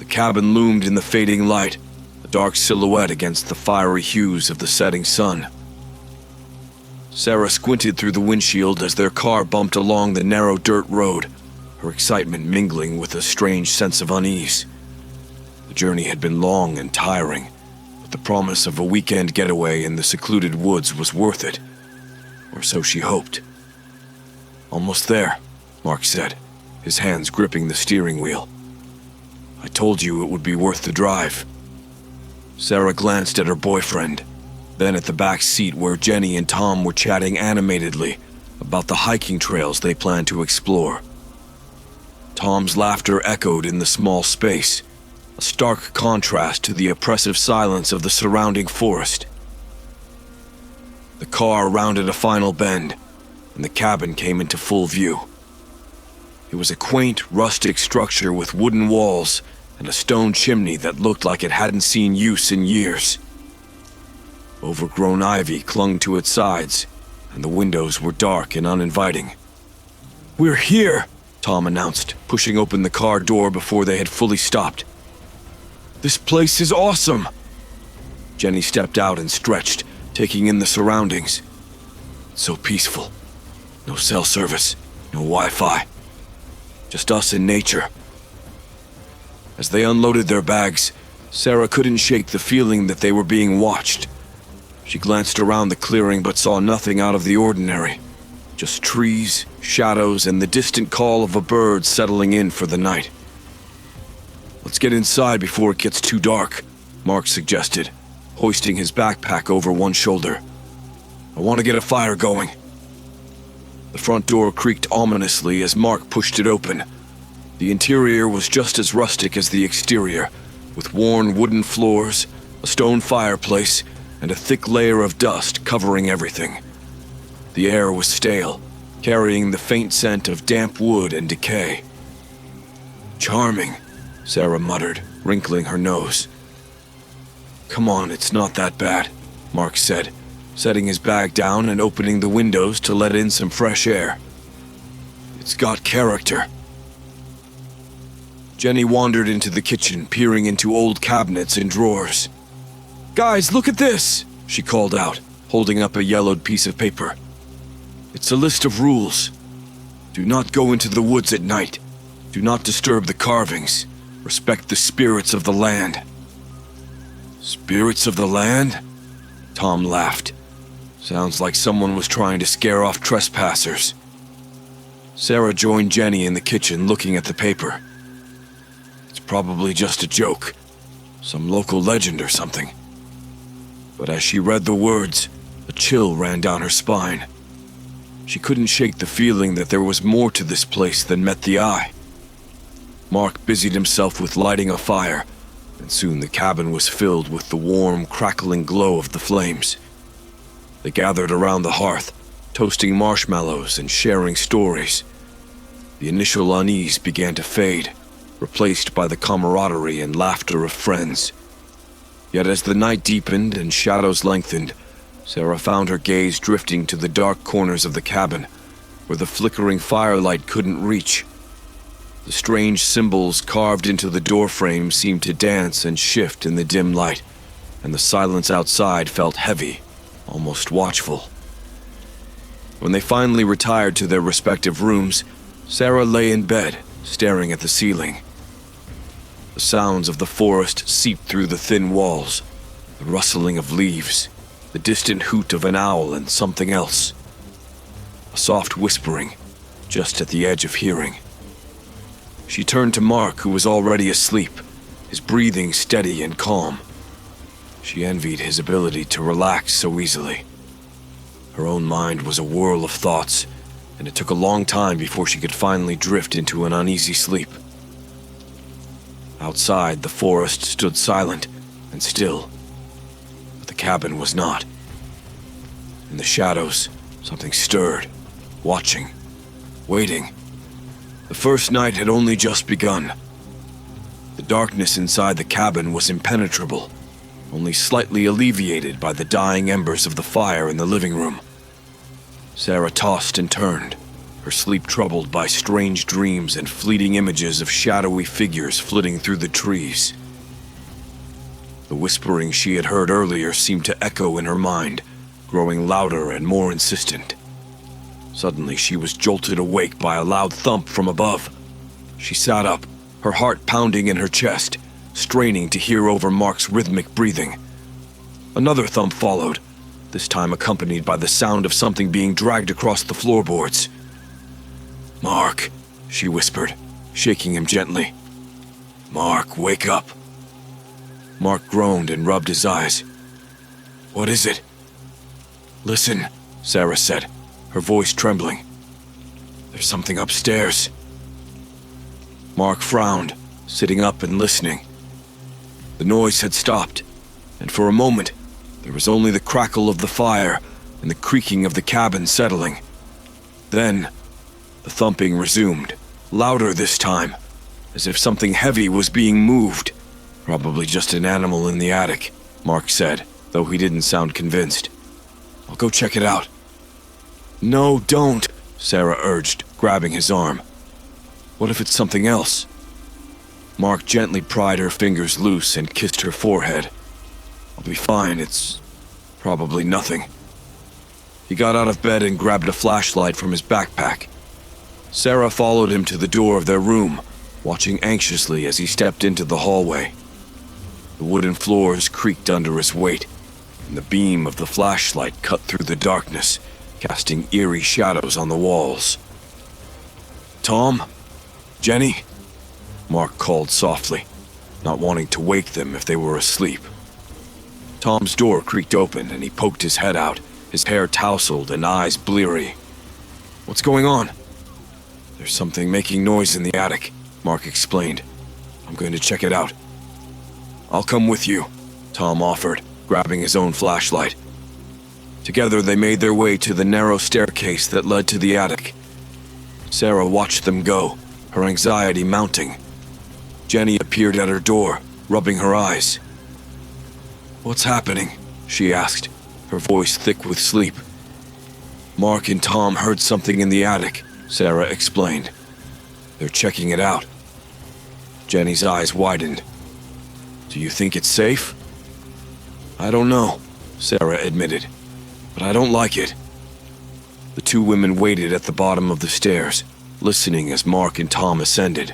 cabin loomed in the fading light, a dark silhouette against the fiery hues of the setting sun. Sarah squinted through the windshield as their car bumped along the narrow dirt road, her excitement mingling with a strange sense of unease. The journey had been long and tiring, but the promise of a weekend getaway in the secluded woods was worth it, or so she hoped. "Almost there," Mark said, his hands gripping the steering wheel. "I told you it would be worth the drive." Sarah glanced at her boyfriend, then at the back seat where Jenny and Tom were chatting animatedly about the hiking trails they planned to explore. Tom's laughter echoed in the small space, a stark contrast to the oppressive silence of the surrounding forest. The car rounded a final bend, and the cabin came into full view. It was a quaint, rustic structure with wooden walls and a stone chimney that looked like it hadn't seen use in years. Overgrown ivy clung to its sides, and the windows were dark and uninviting. "We're here," Tom announced, pushing open the car door before they had fully stopped. "This place is awesome." Jenny stepped out and stretched, taking in the surroundings. So peaceful. No cell service, no Wi-Fi. Just us and nature. As they unloaded their bags, Sarah couldn't shake the feeling that they were being watched. She glanced around the clearing but saw nothing out of the ordinary. Just trees, shadows, and the distant call of a bird settling in for the night. "Let's get inside before it gets too dark," Mark suggested, hoisting his backpack over one shoulder. "I want to get a fire going." The front door creaked ominously as Mark pushed it open. The interior was just as rustic as the exterior, with worn wooden floors, a stone fireplace, and a thick layer of dust covering everything. The air was stale, carrying the faint scent of damp wood and decay. "Charming," Sarah muttered, wrinkling her nose. "Come on, it's not that bad," Mark said, setting his bag down and opening the windows to let in some fresh air. "It's got character." Jenny wandered into the kitchen, peering into old cabinets and drawers. "Guys, look at this!" she called out, holding up a yellowed piece of paper. "It's a list of rules. Do not go into the woods at night. Do not disturb the carvings. Respect the spirits of the land." "Spirits of the land?" Tom laughed. "Sounds like someone was trying to scare off trespassers." Sarah joined Jenny in the kitchen, looking at the paper. "It's probably just a joke. Some local legend or something." But as she read the words, a chill ran down her spine. She couldn't shake the feeling that there was more to this place than met the eye. Mark busied himself with lighting a fire, and soon the cabin was filled with the warm, crackling glow of the flames. They gathered around the hearth, toasting marshmallows and sharing stories. The initial unease began to fade, replaced by the camaraderie and laughter of friends. Yet as the night deepened and shadows lengthened, Sarah found her gaze drifting to the dark corners of the cabin, where the flickering firelight couldn't reach. The strange symbols carved into the doorframe seemed to dance and shift in the dim light, and the silence outside felt heavy, almost watchful. When they finally retired to their respective rooms, Sarah lay in bed, staring at the ceiling. The sounds of the forest seeped through the thin walls, the rustling of leaves, the distant hoot of an owl and something else. A soft whispering, just at the edge of hearing. She turned to Mark, who was already asleep, his breathing steady and calm. She envied his ability to relax so easily. Her own mind was a whirl of thoughts, and it took a long time before she could finally drift into an uneasy sleep. Outside, the forest stood silent and still, but the cabin was not. In the shadows, something stirred, watching, waiting. The first night had only just begun. The darkness inside the cabin was impenetrable, only slightly alleviated by the dying embers of the fire in the living room. Sarah tossed and turned, her sleep troubled by strange dreams and fleeting images of shadowy figures flitting through the trees. The whispering she had heard earlier seemed to echo in her mind, growing louder and more insistent. Suddenly, she was jolted awake by a loud thump from above. She sat up, her heart pounding in her chest, straining to hear over Mark's rhythmic breathing. Another thump followed, this time accompanied by the sound of something being dragged across the floorboards. "Mark," she whispered, shaking him gently. "Mark, wake up." Mark groaned and rubbed his eyes. "What is it?" "Listen," Sarah said, her voice trembling. "There's something upstairs." Mark frowned, sitting up and listening. The noise had stopped, and for a moment, there was only the crackle of the fire and the creaking of the cabin settling. Then, the thumping resumed, louder this time, as if something heavy was being moved. "Probably just an animal in the attic," Mark said, though he didn't sound convinced. "I'll go check it out." "No, don't," Sarah urged, grabbing his arm. "What if it's something else?" Mark gently pried her fingers loose and kissed her forehead. "I'll be fine, it's probably nothing." He got out of bed and grabbed a flashlight from his backpack. Sarah followed him to the door of their room, watching anxiously as he stepped into the hallway. The wooden floors creaked under his weight, and the beam of the flashlight cut through the darkness, casting eerie shadows on the walls. "Tom? Jenny?" Mark called softly, not wanting to wake them if they were asleep. Tom's door creaked open and he poked his head out, his hair tousled and eyes bleary. "What's going on?" "There's something making noise in the attic," Mark explained. "I'm going to check it out." "I'll come with you," Tom offered, grabbing his own flashlight. Together they made their way to the narrow staircase that led to the attic. Sarah watched them go, her anxiety mounting. Jenny appeared at her door, rubbing her eyes. "What's happening?" she asked, her voice thick with sleep. "Mark and Tom heard something in the attic," Sarah explained. "They're checking it out." Jenny's eyes widened. "Do you think it's safe?" "I don't know," Sarah admitted, "but I don't like it." The two women waited at the bottom of the stairs, listening as Mark and Tom ascended.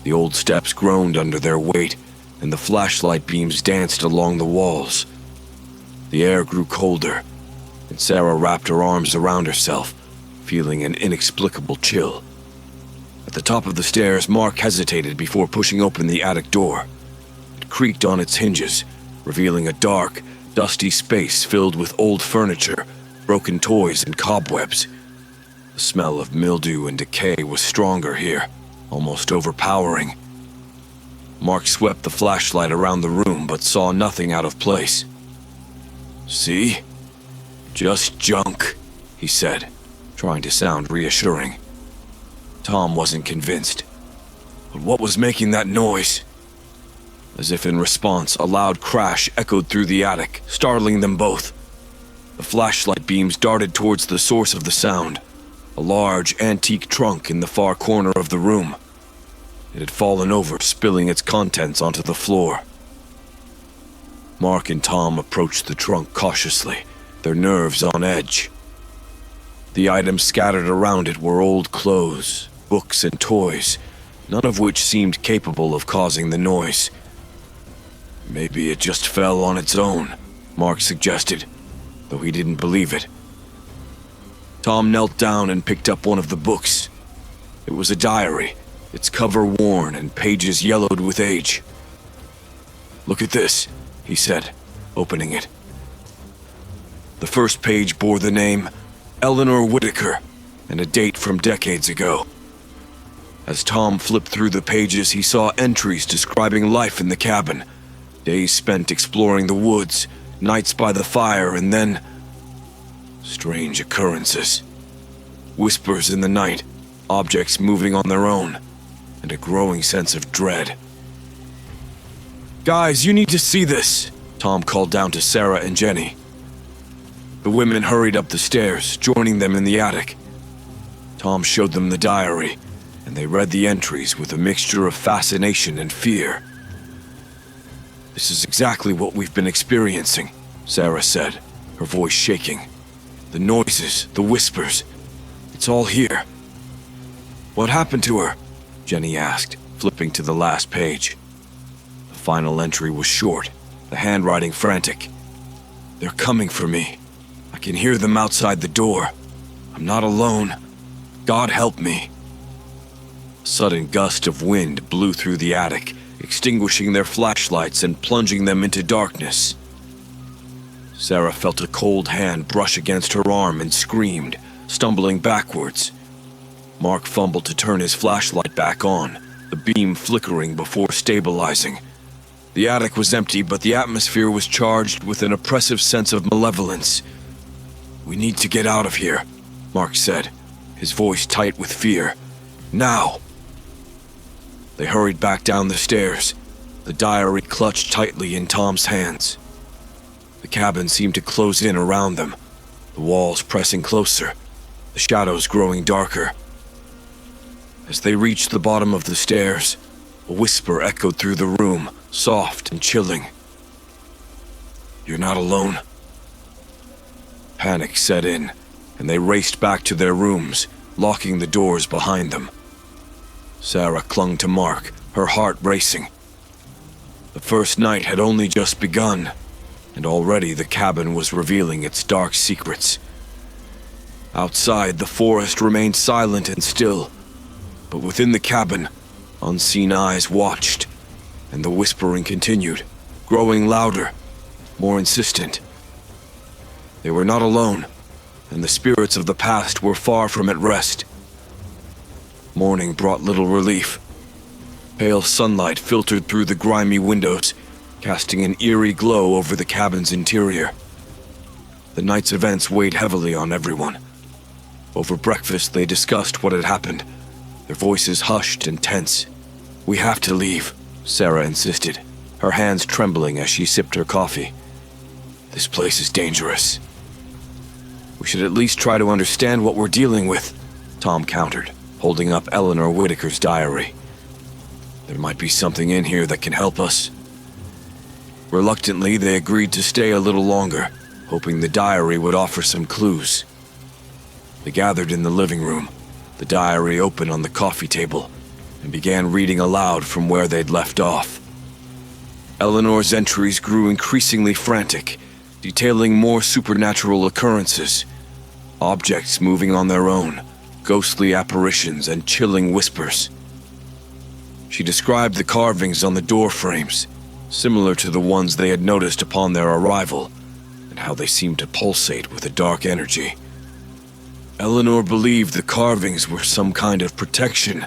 The old steps groaned under their weight, and the flashlight beams danced along the walls. The air grew colder, and Sarah wrapped her arms around herself, feeling an inexplicable chill. At the top of the stairs, Mark hesitated before pushing open the attic door. It creaked on its hinges, revealing a dark, dusty space filled with old furniture, broken toys, and cobwebs. The smell of mildew and decay was stronger here, almost overpowering. Mark swept the flashlight around the room but saw nothing out of place. "See? Just junk," he said, trying to sound reassuring. Tom wasn't convinced. But what was making that noise? As if in response, a loud crash echoed through the attic, startling them both. The flashlight beams darted towards the source of the sound, a large, antique trunk in the far corner of the room. It had fallen over, spilling its contents onto the floor. Mark and Tom approached the trunk cautiously, their nerves on edge. The items scattered around it were old clothes, books, and toys, none of which seemed capable of causing the noise. "Maybe it just fell on its own," Mark suggested, though he didn't believe it. Tom knelt down and picked up one of the books. It was a diary, its cover worn and pages yellowed with age. "Look at this," he said, opening it. The first page bore the name Eleanor Whitaker and a date from decades ago. As Tom flipped through the pages, he saw entries describing life in the cabin, days spent exploring the woods, nights by the fire, and then strange occurrences. Whispers in the night, objects moving on their own, and a growing sense of dread. "Guys, you need to see this," Tom called down to Sarah and Jenny. The women hurried up the stairs, joining them in the attic. Tom showed them the diary, and they read the entries with a mixture of fascination and fear. "This is exactly what we've been experiencing," Sarah said, her voice shaking. "The noises, the whispers, it's all here." "What happened to her?" Jenny asked, flipping to the last page. The final entry was short, the handwriting frantic. "They're coming for me. I can hear them outside the door. I'm not alone. God help me." A sudden gust of wind blew through the attic, extinguishing their flashlights and plunging them into darkness. Sarah felt a cold hand brush against her arm and screamed, stumbling backwards. Mark fumbled to turn his flashlight back on, the beam flickering before stabilizing. The attic was empty, but the atmosphere was charged with an oppressive sense of malevolence. "We need to get out of here," Mark said, his voice tight with fear. "Now!" They hurried back down the stairs, the diary clutched tightly in Tom's hands. The cabin seemed to close in around them, the walls pressing closer, the shadows growing darker. As they reached the bottom of the stairs, a whisper echoed through the room, soft and chilling. "You're not alone." Panic set in, and they raced back to their rooms, locking the doors behind them. Sarah clung to Mark, her heart racing. The first night had only just begun, and already the cabin was revealing its dark secrets. Outside, the forest remained silent and still, but within the cabin, unseen eyes watched, and the whispering continued, growing louder, more insistent. They were not alone, and the spirits of the past were far from at rest. Morning brought little relief. Pale sunlight filtered through the grimy windows, casting an eerie glow over the cabin's interior. The night's events weighed heavily on everyone. Over breakfast, they discussed what had happened, their voices hushed and tense. "We have to leave," Sarah insisted, her hands trembling as she sipped her coffee. "This place is dangerous." "We should at least try to understand what we're dealing with," Tom countered, holding up Eleanor Whitaker's diary. "There might be something in here that can help us." Reluctantly, they agreed to stay a little longer, hoping the diary would offer some clues. They gathered in the living room, the diary open on the coffee table, and began reading aloud from where they'd left off. Eleanor's entries grew increasingly frantic, detailing more supernatural occurrences, objects moving on their own, ghostly apparitions and chilling whispers. She described the carvings on the door frames, similar to the ones they had noticed upon their arrival, and how they seemed to pulsate with a dark energy. Eleanor believed the carvings were some kind of protection,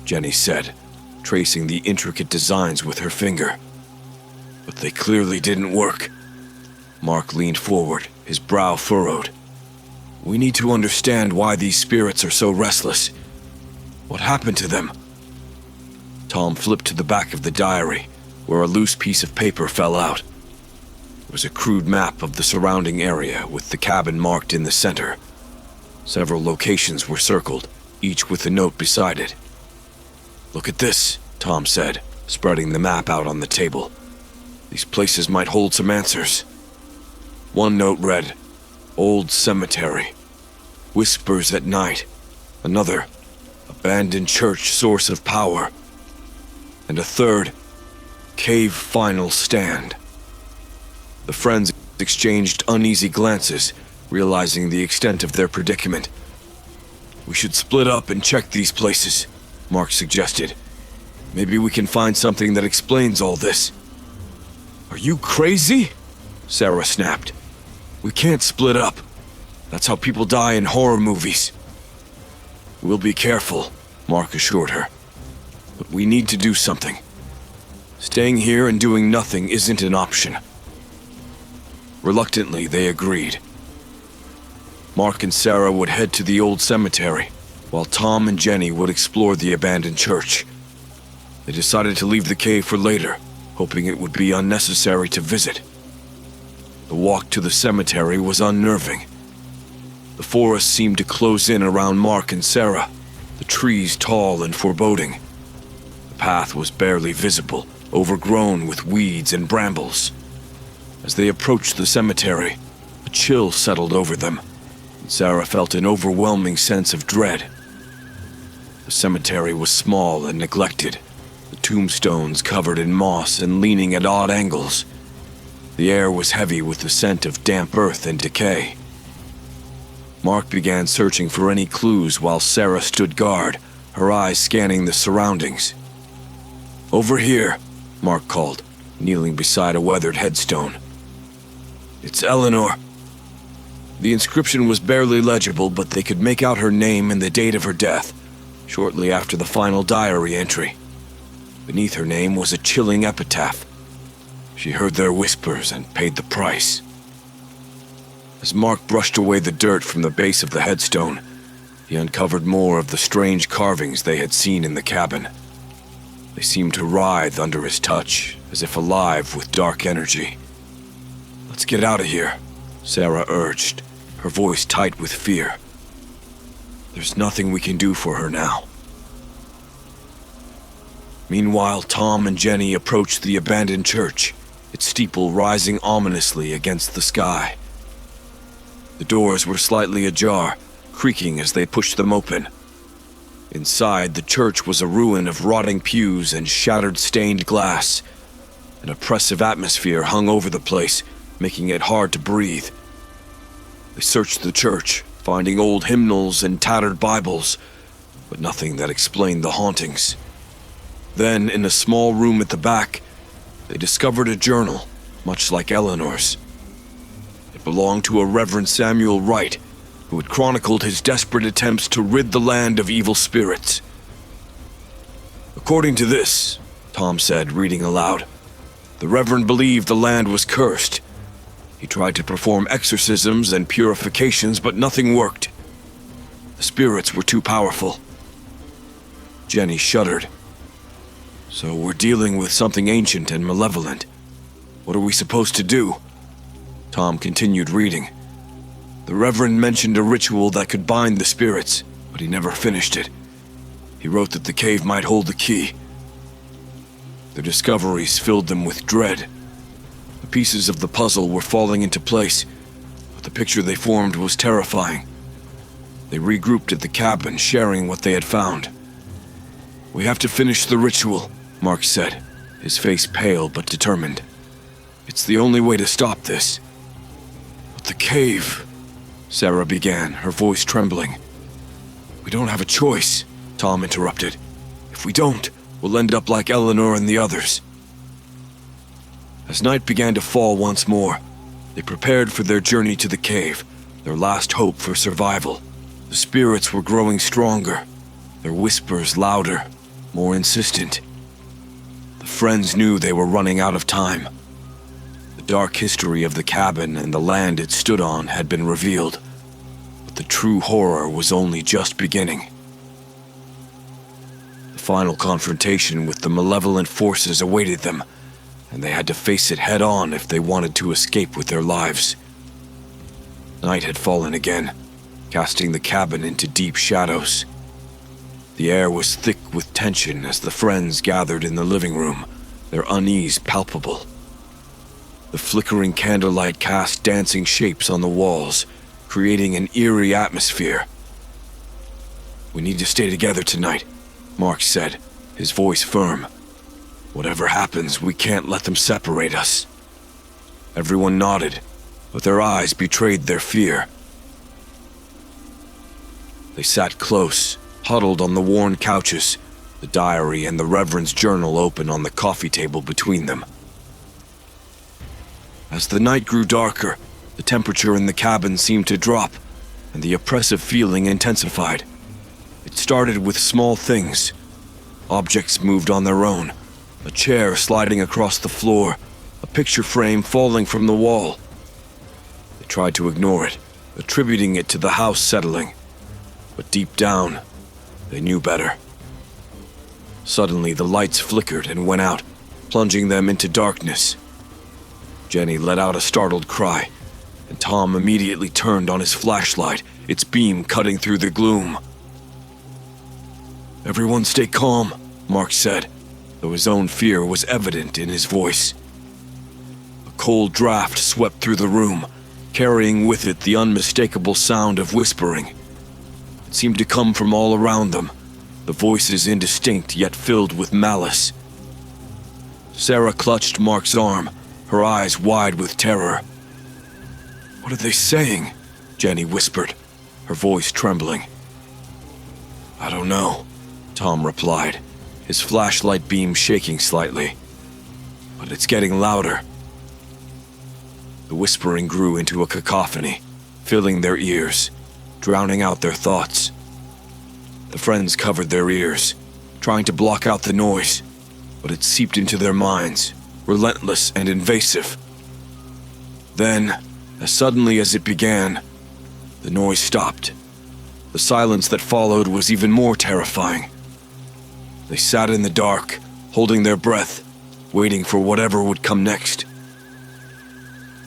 Jenny said, tracing the intricate designs with her finger. But they clearly didn't work. Mark leaned forward, his brow furrowed. "We need to understand why these spirits are so restless. What happened to them?" Tom flipped to the back of the diary, where a loose piece of paper fell out. It was a crude map of the surrounding area, with the cabin marked in the center. Several locations were circled, each with a note beside it. "Look at this," Tom said, spreading the map out on the table. "These places might hold some answers." One note read, "Old cemetery. Whispers at night." Another, "Abandoned church source of power." And a third, "Cave final stand." The friends exchanged uneasy glances, realizing the extent of their predicament. "We should split up and check these places," Mark suggested. "Maybe we can find something that explains all this." "Are you crazy?" Sarah snapped. "We can't split up. That's how people die in horror movies." "We'll be careful," Mark assured her. "But we need to do something. Staying here and doing nothing isn't an option." Reluctantly, they agreed. Mark and Sarah would head to the old cemetery, while Tom and Jenny would explore the abandoned church. They decided to leave the cave for later, hoping it would be unnecessary to visit. The walk to the cemetery was unnerving. The forest seemed to close in around Mark and Sarah, the trees tall and foreboding. The path was barely visible, overgrown with weeds and brambles. As they approached the cemetery, a chill settled over them, and Sarah felt an overwhelming sense of dread. The cemetery was small and neglected, the tombstones covered in moss and leaning at odd angles. The air was heavy with the scent of damp earth and decay. Mark began searching for any clues while Sarah stood guard, her eyes scanning the surroundings. "Over here," Mark called, kneeling beside a weathered headstone. "It's Eleanor." The inscription was barely legible, but they could make out her name and the date of her death, shortly after the final diary entry. Beneath her name was a chilling epitaph. She heard their whispers and paid the price. As Mark brushed away the dirt from the base of the headstone, he uncovered more of the strange carvings they had seen in the cabin. They seemed to writhe under his touch, as if alive with dark energy. "Let's get out of here," Sarah urged, her voice tight with fear. "There's nothing we can do for her now." Meanwhile, Tom and Jenny approached the abandoned church, its steeple rising ominously against the sky. The doors were slightly ajar, creaking as they pushed them open. Inside, the church was a ruin of rotting pews and shattered stained glass. An oppressive atmosphere hung over the place, making it hard to breathe. They searched the church, finding old hymnals and tattered Bibles, but nothing that explained the hauntings. Then, in a small room at the back, they discovered a journal, much like Eleanor's. It belonged to a Reverend Samuel Wright, who had chronicled his desperate attempts to rid the land of evil spirits. "According to this," Tom said, reading aloud, "the Reverend believed the land was cursed. He tried to perform exorcisms and purifications, but nothing worked. The spirits were too powerful." Jenny shuddered. "So we're dealing with something ancient and malevolent. What are we supposed to do?" Tom continued reading. "The Reverend mentioned a ritual that could bind the spirits, but he never finished it. He wrote that the cave might hold the key." Their discoveries filled them with dread. The pieces of the puzzle were falling into place, but the picture they formed was terrifying. They regrouped at the cabin, sharing what they had found. "We have to finish the ritual," Mark said, his face pale but determined. "It's the only way to stop this." "But the cave," Sarah began, her voice trembling. "We don't have a choice," Tom interrupted. "If we don't, we'll end up like Eleanor and the others." As night began to fall once more, they prepared for their journey to the cave, their last hope for survival. The spirits were growing stronger, their whispers louder, more insistent. The friends knew they were running out of time. The dark history of the cabin and the land it stood on had been revealed, but the true horror was only just beginning. The final confrontation with the malevolent forces awaited them, and they had to face it head-on if they wanted to escape with their lives. Night had fallen again, casting the cabin into deep shadows. The air was thick with tension as the friends gathered in the living room, their unease palpable. The flickering candlelight cast dancing shapes on the walls, creating an eerie atmosphere. "We need to stay together tonight," Mark said, his voice firm. "Whatever happens, we can't let them separate us." Everyone nodded, but their eyes betrayed their fear. They sat close, huddled on the worn couches, the diary and the Reverend's journal open on the coffee table between them. As the night grew darker, the temperature in the cabin seemed to drop, and the oppressive feeling intensified. It started with small things. Objects moved on their own, a chair sliding across the floor, a picture frame falling from the wall. They tried to ignore it, attributing it to the house settling, but deep down, they knew better. Suddenly, the lights flickered and went out, plunging them into darkness. Jenny let out a startled cry, and Tom immediately turned on his flashlight, its beam cutting through the gloom. "Everyone stay calm," Mark said, though his own fear was evident in his voice. A cold draft swept through the room, carrying with it the unmistakable sound of whispering. It seemed to come from all around them, the voices indistinct yet filled with malice. Sarah clutched Mark's arm, her eyes wide with terror. "What are they saying?" Jenny whispered, her voice trembling. "I don't know," Tom replied, his flashlight beam shaking slightly. "But it's getting louder." The whispering grew into a cacophony, filling their ears, drowning out their thoughts. The friends covered their ears, trying to block out the noise, but it seeped into their minds, relentless and invasive. Then, as suddenly as it began, the noise stopped. The silence that followed was even more terrifying. They sat in the dark, holding their breath, waiting for whatever would come next.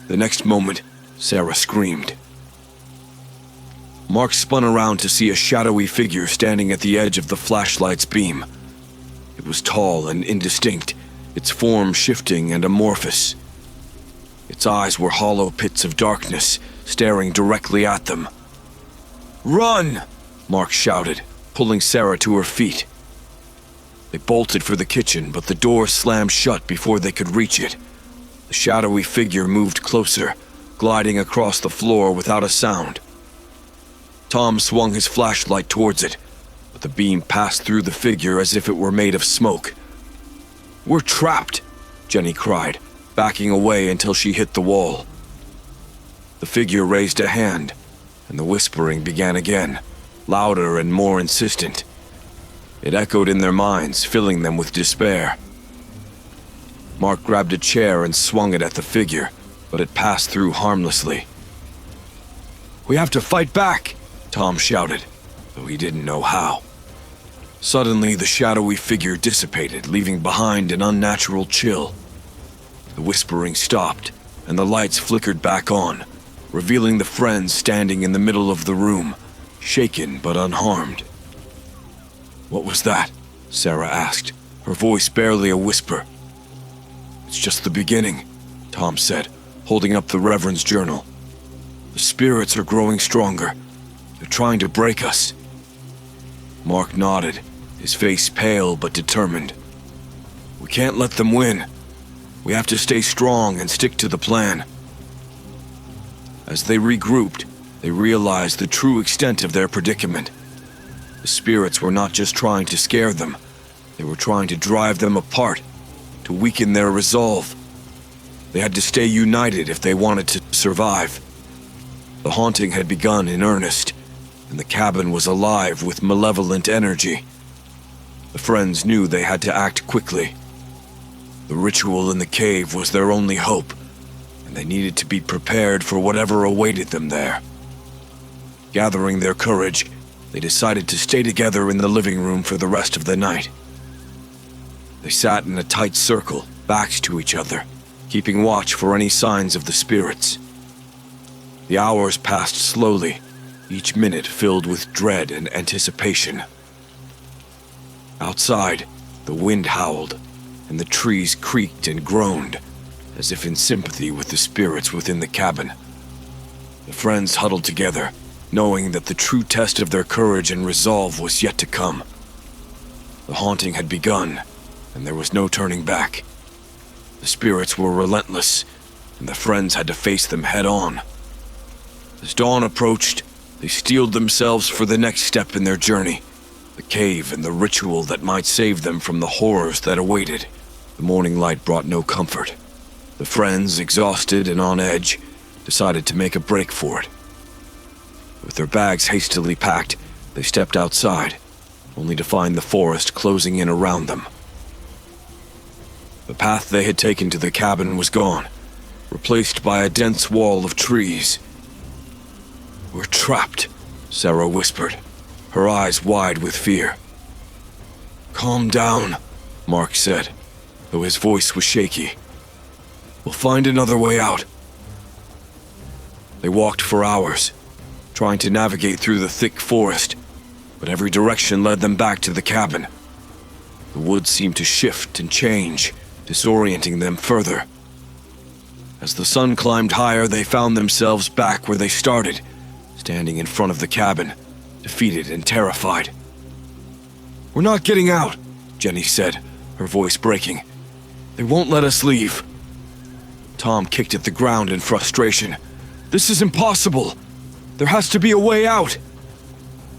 The next moment, Sarah screamed. Mark spun around to see a shadowy figure standing at the edge of the flashlight's beam. It was tall and indistinct, its form shifting and amorphous. Its eyes were hollow pits of darkness, staring directly at them. "Run!" Mark shouted, pulling Sarah to her feet. They bolted for the kitchen, but the door slammed shut before they could reach it. The shadowy figure moved closer, gliding across the floor without a sound. Tom swung his flashlight towards it, but the beam passed through the figure as if it were made of smoke. "We're trapped!" Jenny cried, backing away until she hit the wall. The figure raised a hand, and the whispering began again, louder and more insistent. It echoed in their minds, filling them with despair. Mark grabbed a chair and swung it at the figure, but it passed through harmlessly. "We have to fight back!" Tom shouted, though he didn't know how. Suddenly, the shadowy figure dissipated, leaving behind an unnatural chill. The whispering stopped, and the lights flickered back on, revealing the friends standing in the middle of the room, shaken but unharmed. "What was that?" Sarah asked, her voice barely a whisper. "It's just the beginning," Tom said, holding up the Reverend's journal. "The spirits are growing stronger. They're trying to break us." Mark nodded, his face pale but determined. "We can't let them win. We have to stay strong and stick to the plan." As they regrouped, they realized the true extent of their predicament. The spirits were not just trying to scare them, they were trying to drive them apart, to weaken their resolve. They had to stay united if they wanted to survive. The haunting had begun in earnest, and the cabin was alive with malevolent energy. The friends knew they had to act quickly. The ritual in the cave was their only hope, and they needed to be prepared for whatever awaited them there. Gathering their courage, they decided to stay together in the living room for the rest of the night. They sat in a tight circle, backs to each other, keeping watch for any signs of the spirits. The hours passed slowly, each minute filled with dread and anticipation. Outside, the wind howled, and the trees creaked and groaned, as if in sympathy with the spirits within the cabin. The friends huddled together, knowing that the true test of their courage and resolve was yet to come. The haunting had begun, and there was no turning back. The spirits were relentless, and the friends had to face them head-on. As dawn approached, they steeled themselves for the next step in their journey, the cave and the ritual that might save them from the horrors that awaited. The morning light brought no comfort. The friends, exhausted and on edge, decided to make a break for it. With their bags hastily packed, they stepped outside, only to find the forest closing in around them. The path they had taken to the cabin was gone, replaced by a dense wall of trees. "We're trapped," Sarah whispered, her eyes wide with fear. "Calm down," Mark said, though his voice was shaky. "We'll find another way out." They walked for hours, trying to navigate through the thick forest, but every direction led them back to the cabin. The woods seemed to shift and change, disorienting them further. As the sun climbed higher, they found themselves back where they started, standing in front of the cabin, defeated and terrified. "We're not getting out," Jenny said, her voice breaking. "They won't let us leave." Tom kicked at the ground in frustration. "This is impossible. There has to be a way out."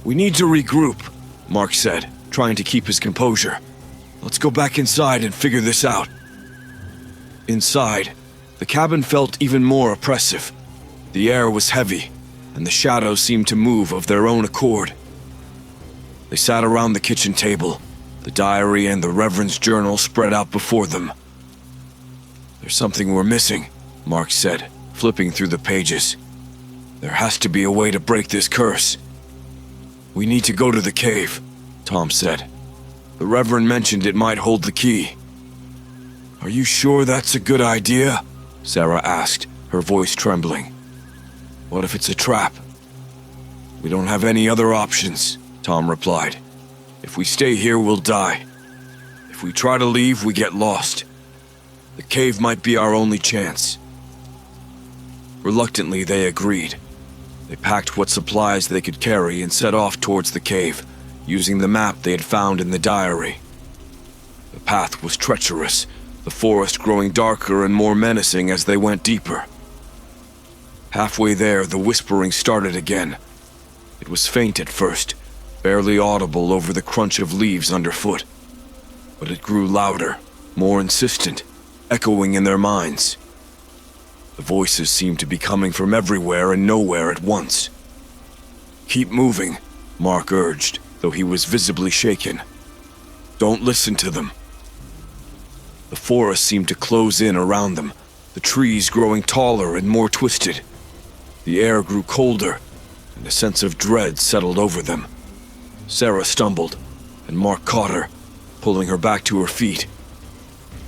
"We need to regroup," Mark said, trying to keep his composure. "Let's go back inside and figure this out." Inside, the cabin felt even more oppressive. The air was heavy, and the shadows seemed to move of their own accord. They sat around the kitchen table, the diary and the Reverend's journal spread out before them. "There's something we're missing," Mark said, flipping through the pages. "There has to be a way to break this curse." "We need to go to the cave," Tom said. "The Reverend mentioned it might hold the key." "Are you sure that's a good idea?" Sarah asked, her voice trembling. "What if it's a trap?" "We don't have any other options," Tom replied. "If we stay here, we'll die. If we try to leave, we get lost. The cave might be our only chance." Reluctantly, they agreed. They packed what supplies they could carry and set off towards the cave, using the map they had found in the diary. The path was treacherous, the forest growing darker and more menacing as they went deeper. Halfway there, the whispering started again. It was faint at first, barely audible over the crunch of leaves underfoot. But it grew louder, more insistent, echoing in their minds. The voices seemed to be coming from everywhere and nowhere at once. "Keep moving," Mark urged, though he was visibly shaken. "Don't listen to them." The forest seemed to close in around them, the trees growing taller and more twisted. The air grew colder, and a sense of dread settled over them. Sarah stumbled, and Mark caught her, pulling her back to her feet.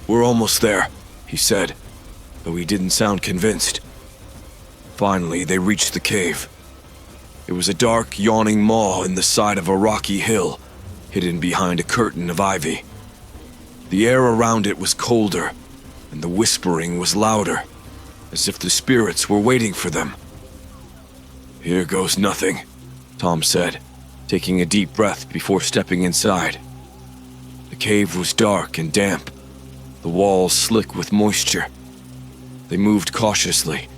"We're almost there," he said, though he didn't sound convinced. Finally, they reached the cave. It was a dark, yawning maw in the side of a rocky hill, hidden behind a curtain of ivy. The air around it was colder, and the whispering was louder, as if the spirits were waiting for them. "Here goes nothing," Tom said, taking a deep breath before stepping inside. The cave was dark and damp, the walls slick with moisture. They moved cautiously,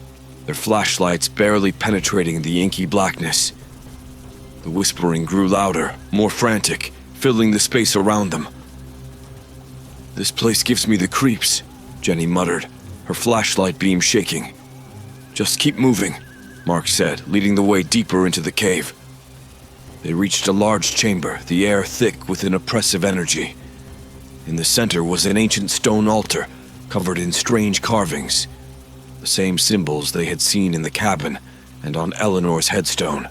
their flashlights barely penetrating the inky blackness. The whispering grew louder, more frantic, filling the space around them. "This place gives me the creeps," Jenny muttered, her flashlight beam shaking. "Just keep moving," Mark said, leading the way deeper into the cave. They reached a large chamber, the air thick with an oppressive energy. In the center was an ancient stone altar, covered in strange carvings, the same symbols they had seen in the cabin and on Eleanor's headstone.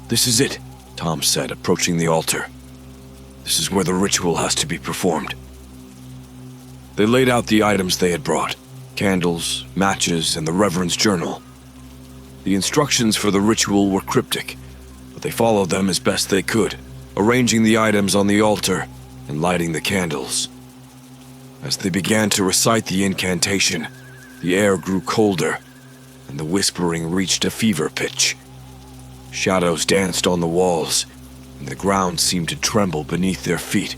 "This is it," Tom said, approaching the altar. "This is where the ritual has to be performed." They laid out the items they had brought, candles, matches, and the Reverend's journal. The instructions for the ritual were cryptic, but they followed them as best they could, arranging the items on the altar and lighting the candles. As they began to recite the incantation, the air grew colder, and the whispering reached a fever pitch. Shadows danced on the walls, and the ground seemed to tremble beneath their feet.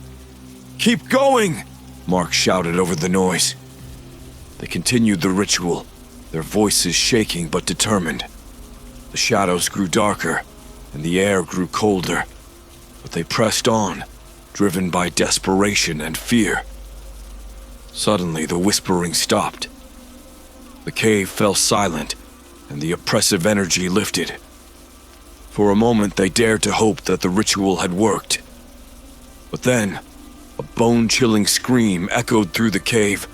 "Keep going!" Mark shouted over the noise. They continued the ritual, their voices shaking but determined. The shadows grew darker, and the air grew colder, but they pressed on, driven by desperation and fear. Suddenly, the whispering stopped. The cave fell silent, and the oppressive energy lifted. For a moment, they dared to hope that the ritual had worked. But then, a bone-chilling scream echoed through the cave,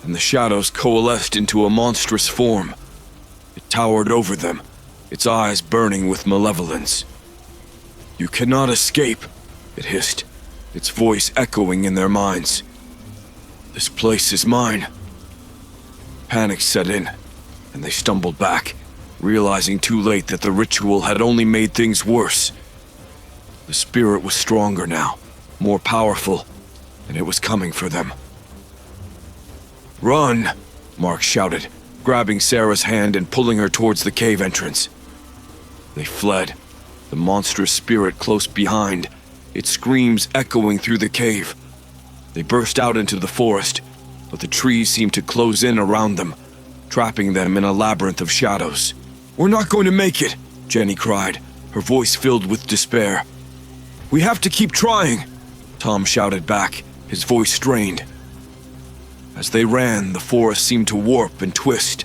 and the shadows coalesced into a monstrous form. It towered over them, its eyes burning with malevolence. "You cannot escape," it hissed, its voice echoing in their minds. "This place is mine." Panic set in. and they stumbled back, realizing too late that the ritual had only made things worse. The spirit was stronger now, more powerful, and it was coming for them. "Run!" Mark shouted, grabbing Sarah's hand and pulling her towards the cave entrance. They fled, the monstrous spirit close behind, its screams echoing through the cave. They burst out into the forest, but the trees seemed to close in around them, trapping them in a labyrinth of shadows. "We're not going to make it," Jenny cried, her voice filled with despair. "We have to keep trying," Tom shouted back, his voice strained. As they ran, the forest seemed to warp and twist,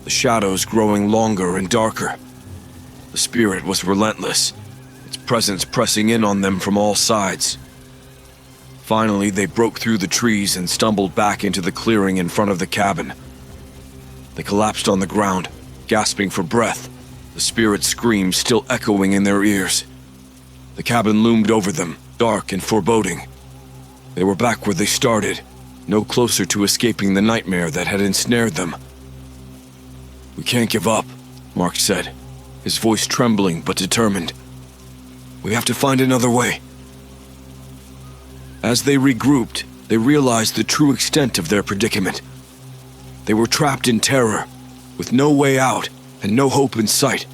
the shadows growing longer and darker. The spirit was relentless, its presence pressing in on them from all sides. Finally, they broke through the trees and stumbled back into the clearing in front of the cabin. They collapsed on the ground, gasping for breath, the spirit's screams still echoing in their ears. The cabin loomed over them, dark and foreboding. They were back where they started, no closer to escaping the nightmare that had ensnared them. "We can't give up," Mark said, his voice trembling but determined. "We have to find another way." As they regrouped, they realized the true extent of their predicament. They were trapped in terror, with no way out and no hope in sight.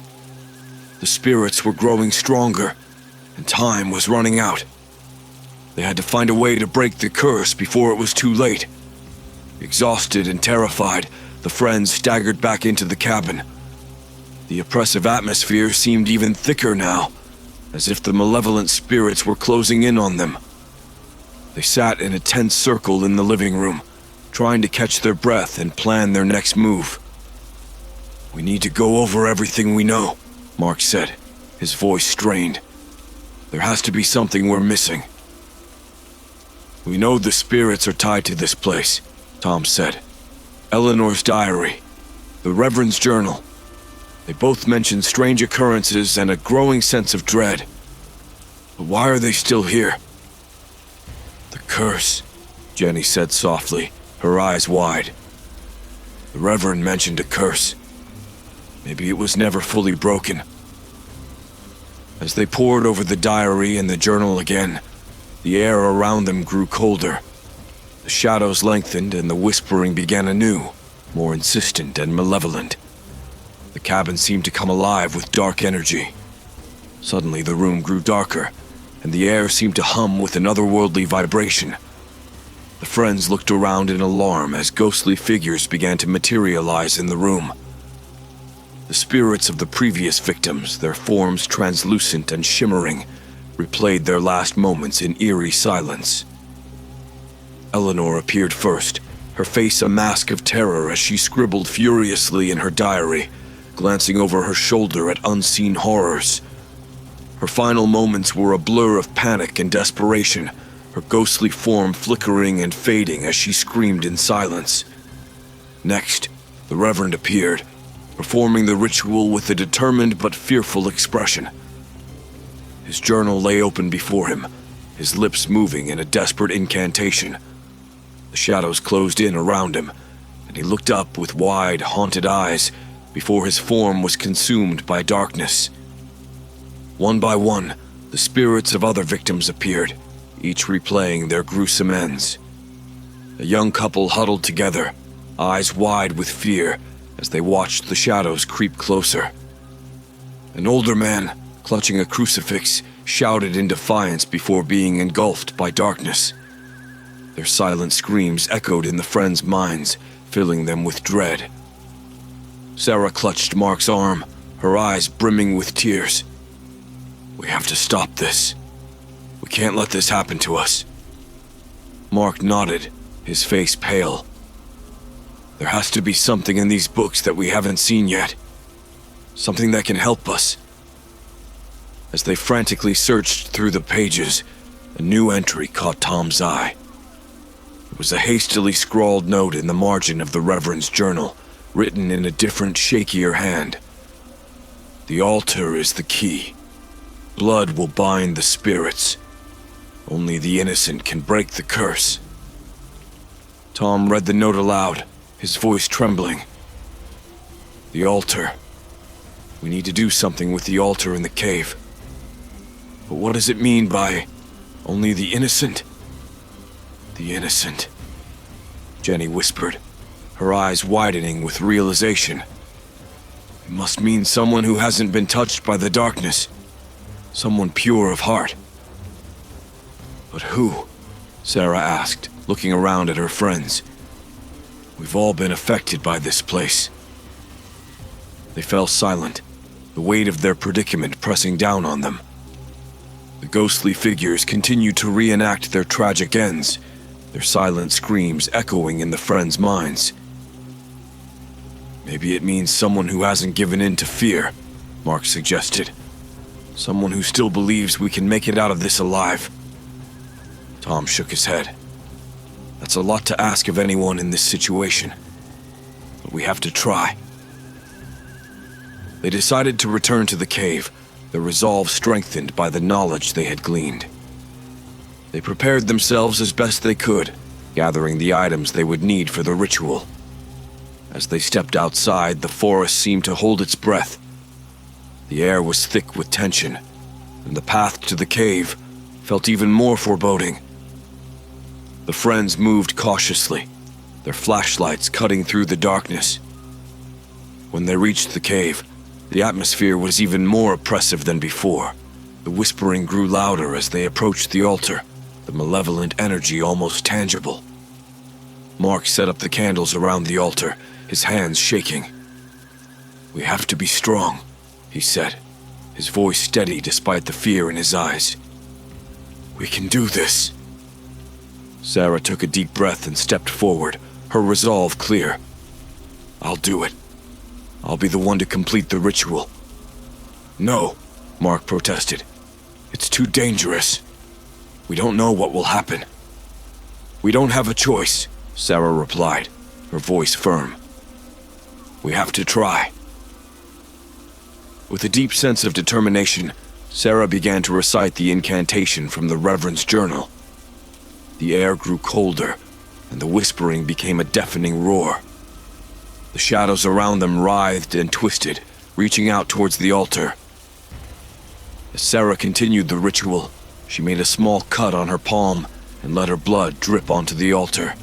The spirits were growing stronger, and time was running out. They had to find a way to break the curse before it was too late. Exhausted and terrified, the friends staggered back into the cabin. The oppressive atmosphere seemed even thicker now, as if the malevolent spirits were closing in on them. They sat in a tense circle in the living room, trying to catch their breath and plan their next move. "We need to go over everything we know," Mark said, his voice strained. "There has to be something we're missing." "We know the spirits are tied to this place," Tom said. "Eleanor's diary, the Reverend's journal. They both mention strange occurrences and a growing sense of dread. But why are they still here?" "The curse," Jenny said softly, her eyes wide. "The Reverend mentioned a curse. Maybe it was never fully broken." As they pored over the diary and the journal again, the air around them grew colder. The shadows lengthened and the whispering began anew, more insistent and malevolent. The cabin seemed to come alive with dark energy. Suddenly the room grew darker, and the air seemed to hum with an otherworldly vibration. The friends looked around in alarm as ghostly figures began to materialize in the room. The spirits of the previous victims, their forms translucent and shimmering, replayed their last moments in eerie silence. Eleanor appeared first, her face a mask of terror as she scribbled furiously in her diary, glancing over her shoulder at unseen horrors. Her final moments were a blur of panic and desperation, her ghostly form flickering and fading as she screamed in silence. Next, the Reverend appeared, performing the ritual with a determined but fearful expression. His journal lay open before him, his lips moving in a desperate incantation. The shadows closed in around him, and he looked up with wide, haunted eyes before his form was consumed by darkness. One by one, the spirits of other victims appeared, each replaying their gruesome ends. A young couple huddled together, eyes wide with fear as they watched the shadows creep closer. An older man, clutching a crucifix, shouted in defiance before being engulfed by darkness. Their silent screams echoed in the friends' minds, filling them with dread. Sarah clutched Mark's arm, her eyes brimming with tears. "We have to stop this. We can't let this happen to us." Mark nodded, his face pale. "There has to be something in these books that we haven't seen yet. Something that can help us." As they frantically searched through the pages, a new entry caught Tom's eye. It was a hastily scrawled note in the margin of the Reverend's journal, written in a different, shakier hand. "The altar is the key. Blood will bind the spirits. Only the innocent can break the curse." Tom read the note aloud, his voice trembling. The altar. We need to do something with the altar in the cave. But what does it mean by only the innocent? The innocent, Jenny whispered, her eyes widening with realization. It must mean someone who hasn't been touched by the darkness. Someone pure of heart. But who? Sarah asked, looking around at her friends. We've all been affected by this place. They fell silent, the weight of their predicament pressing down on them. The ghostly figures continued to reenact their tragic ends, their silent screams echoing in the friends' minds. Maybe it means someone who hasn't given in to fear, Mark suggested. Someone who still believes we can make it out of this alive. Tom shook his head. That's a lot to ask of anyone in this situation, but we have to try. They decided to return to the cave, their resolve strengthened by the knowledge they had gleaned. They prepared themselves as best they could, gathering the items they would need for the ritual. As they stepped outside, the forest seemed to hold its breath. The air was thick with tension, and the path to the cave felt even more foreboding. The friends moved cautiously, their flashlights cutting through the darkness. When they reached the cave, the atmosphere was even more oppressive than before. The whispering grew louder as they approached the altar, the malevolent energy almost tangible. Mark set up the candles around the altar, his hands shaking. We have to be strong, he said, his voice steady despite the fear in his eyes. We can do this. Sarah took a deep breath and stepped forward, her resolve clear. I'll do it. I'll be the one to complete the ritual. No, Mark protested. It's too dangerous. We don't know what will happen. We don't have a choice, Sarah replied, her voice firm. We have to try. With a deep sense of determination, Sarah began to recite the incantation from the Reverend's journal. The air grew colder, and the whispering became a deafening roar. The shadows around them writhed and twisted, reaching out towards the altar. As Sarah continued the ritual, she made a small cut on her palm and let her blood drip onto the altar.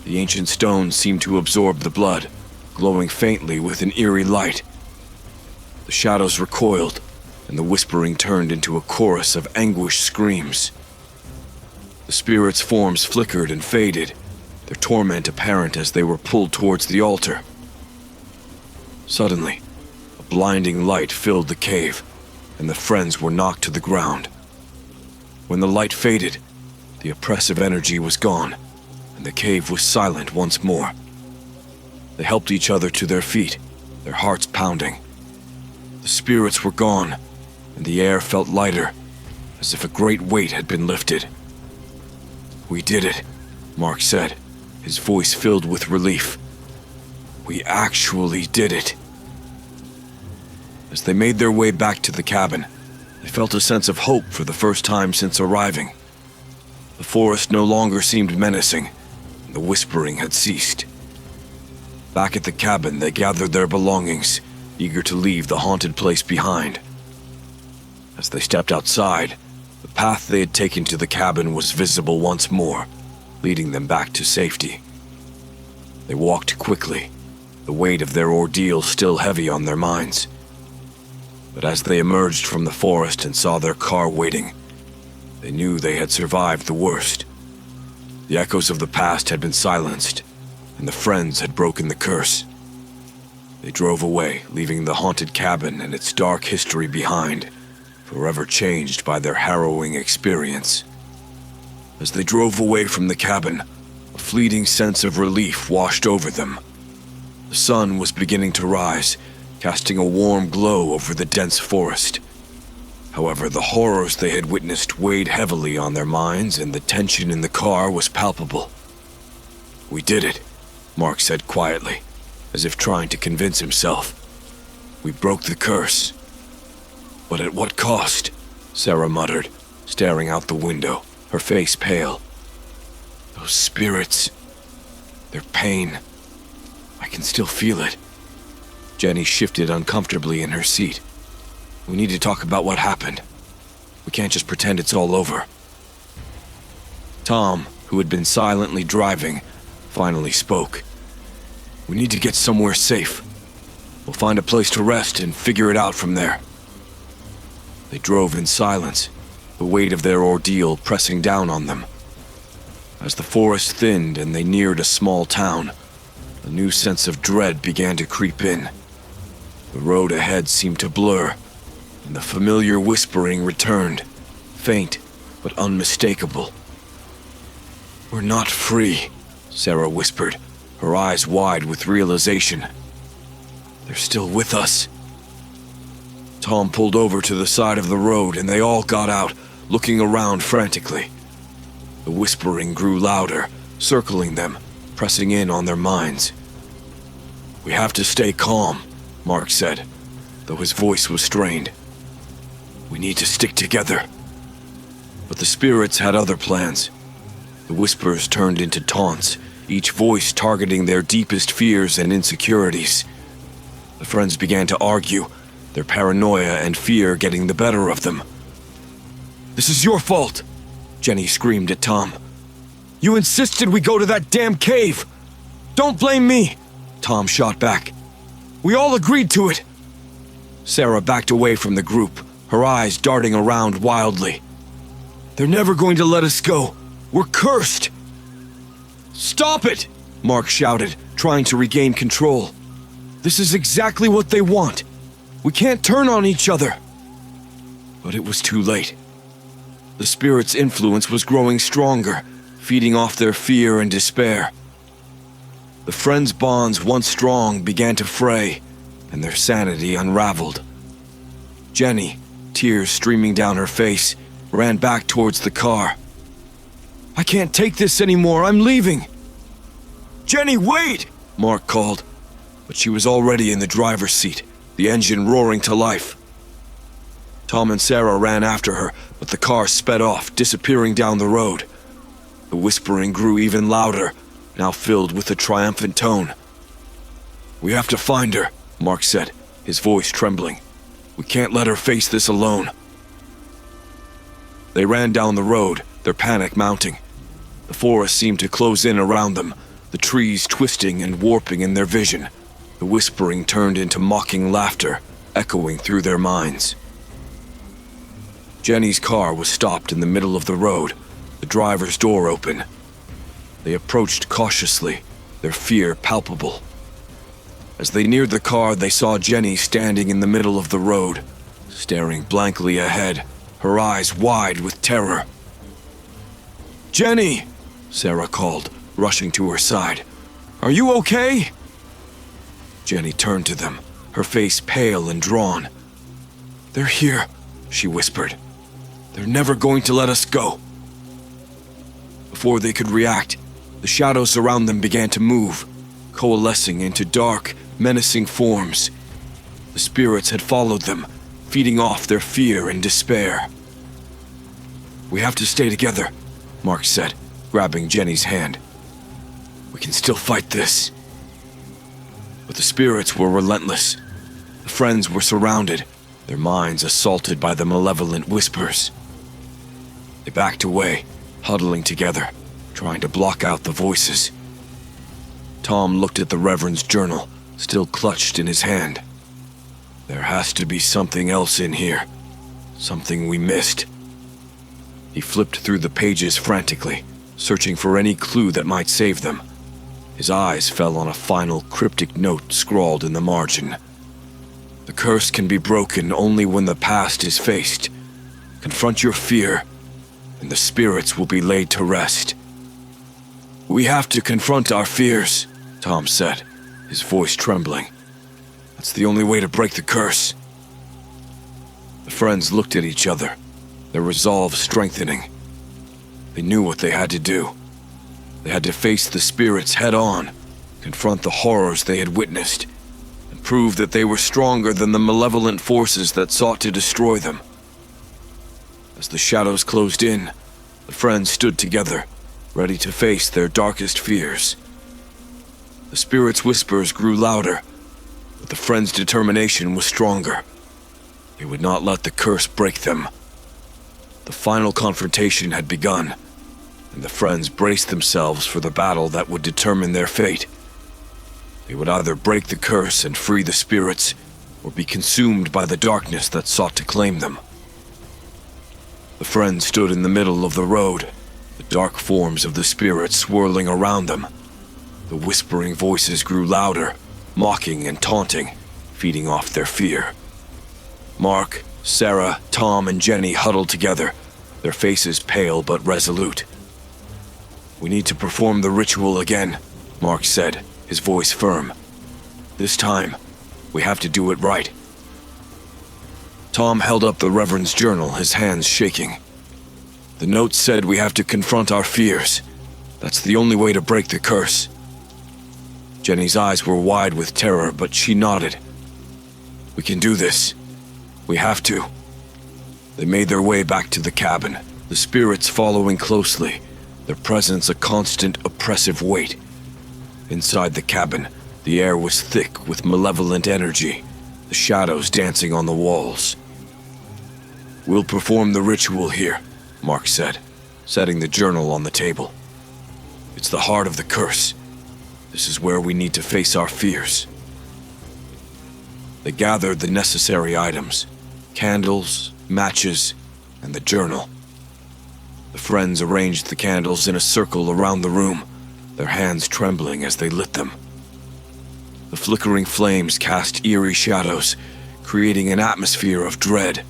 The ancient stones seemed to absorb the blood, glowing faintly with an eerie light. The shadows recoiled, and the whispering turned into a chorus of anguished screams. The spirits' forms flickered and faded, their torment apparent as they were pulled towards the altar. Suddenly, a blinding light filled the cave, and the friends were knocked to the ground. When the light faded, the oppressive energy was gone, and the cave was silent once more. They helped each other to their feet, their hearts pounding. The spirits were gone, and the air felt lighter, as if a great weight had been lifted. We did it, Mark said, his voice filled with relief. We actually did it. As they made their way back to the cabin, they felt a sense of hope for the first time since arriving. The forest no longer seemed menacing, and the whispering had ceased. Back at the cabin, they gathered their belongings, eager to leave the haunted place behind. As they stepped outside, the path they had taken to the cabin was visible once more, leading them back to safety. They walked quickly, the weight of their ordeal still heavy on their minds. But as they emerged from the forest and saw their car waiting, they knew they had survived the worst. The echoes of the past had been silenced, and the friends had broken the curse. They drove away, leaving the haunted cabin and its dark history behind, forever changed by their harrowing experience. As they drove away from the cabin, a fleeting sense of relief washed over them. The sun was beginning to rise, casting a warm glow over the dense forest. However, the horrors they had witnessed weighed heavily on their minds, and the tension in the car was palpable. We did it, Mark said quietly, as if trying to convince himself. We broke the curse. But at what cost? Sarah muttered, staring out the window, her face pale. Those spirits, their pain, I can still feel it. Jenny shifted uncomfortably in her seat. We need to talk about what happened. We can't just pretend it's all over. Tom, who had been silently driving, finally spoke. We need to get somewhere safe. We'll find a place to rest and figure it out from there. They drove in silence, the weight of their ordeal pressing down on them. As the forest thinned and they neared a small town, a new sense of dread began to creep in. The road ahead seemed to blur, and the familiar whispering returned, faint but unmistakable. We're not free, Sarah whispered, her eyes wide with realization. They're still with us. Tom pulled over to the side of the road and they all got out, looking around frantically. The whispering grew louder, circling them, pressing in on their minds. We have to stay calm, Mark said, though his voice was strained. We need to stick together. But the spirits had other plans. The whispers turned into taunts, each voice targeting their deepest fears and insecurities. The friends began to argue, their paranoia and fear getting the better of them. This is your fault, Jenny screamed at Tom. You insisted we go to that damn cave. Don't blame me, Tom shot back. We all agreed to it. Sarah backed away from the group, her eyes darting around wildly. They're never going to let us go. We're cursed. Stop it, Mark shouted, trying to regain control. This is exactly what they want. We can't turn on each other. But it was too late. The spirit's influence was growing stronger, feeding off their fear and despair. The friends' bonds, once strong, began to fray, and their sanity unraveled. Jenny, tears streaming down her face, ran back towards the car. I can't take this anymore. I'm leaving. Jenny, wait! Mark called, but she was already in the driver's seat, the engine roaring to life. Tom and Sarah ran after her, but the car sped off, disappearing down the road. The whispering grew even louder, now filled with a triumphant tone. We have to find her, Mark said, his voice trembling. We can't let her face this alone. They ran down the road, their panic mounting. The forest seemed to close in around them, the trees twisting and warping in their vision. The whispering turned into mocking laughter, echoing through their minds. Jenny's car was stopped in the middle of the road, the driver's door open. They approached cautiously, their fear palpable. As they neared the car, they saw Jenny standing in the middle of the road, staring blankly ahead, her eyes wide with terror. Jenny, Sarah called, rushing to her side. Are you okay? Jenny turned to them, her face pale and drawn. They're here, she whispered. They're never going to let us go. Before they could react, the shadows around them began to move, coalescing into dark, menacing forms. The spirits had followed them, feeding off their fear and despair. We have to stay together, Mark said, grabbing Jenny's hand. We can still fight this. But the spirits were relentless. The friends were surrounded, their minds assaulted by the malevolent whispers. They backed away, huddling together, trying to block out the voices. Tom looked at the Reverend's journal, still clutched in his hand. There has to be something else in here. Something we missed. He flipped through the pages frantically, searching for any clue that might save them. His eyes fell on a final cryptic note scrawled in the margin. The curse can be broken only when the past is faced. Confront your fear, and the spirits will be laid to rest. We have to confront our fears, Tom said, his voice trembling. That's the only way to break the curse. The friends looked at each other, their resolve strengthening. They knew what they had to do. They had to face the spirits head-on, confront the horrors they had witnessed, and prove that they were stronger than the malevolent forces that sought to destroy them. As the shadows closed in, the friends stood together, ready to face their darkest fears. The spirits' whispers grew louder, but but the friends' determination was stronger. They would not let the curse break them. The final confrontation had begun, and the friends braced themselves for the battle that would determine their fate. They would either break the curse and free the spirits, or be consumed by the darkness that sought to claim them. The friends stood in the middle of the road, the dark forms of the spirits swirling around them. The whispering voices grew louder, mocking and taunting, feeding off their fear. Mark, Sarah, Tom, and Jenny huddled together, their faces pale but resolute. "We need to perform the ritual again," Mark said, his voice firm. "This time, we have to do it right." Tom held up the Reverend's journal, his hands shaking. "The note said we have to confront our fears. That's the only way to break the curse." Jenny's eyes were wide with terror, but she nodded. "We can do this. We have to." They made their way back to the cabin, the spirits following closely, their presence a constant, oppressive weight. Inside the cabin, the air was thick with malevolent energy, the shadows dancing on the walls. "We'll perform the ritual here," Mark said, setting the journal on the table. "It's the heart of the curse. This is where we need to face our fears." They gathered the necessary items: candles, matches, and the journal. The friends arranged the candles in a circle around the room, their hands trembling as they lit them. The flickering flames cast eerie shadows, creating an atmosphere of dread.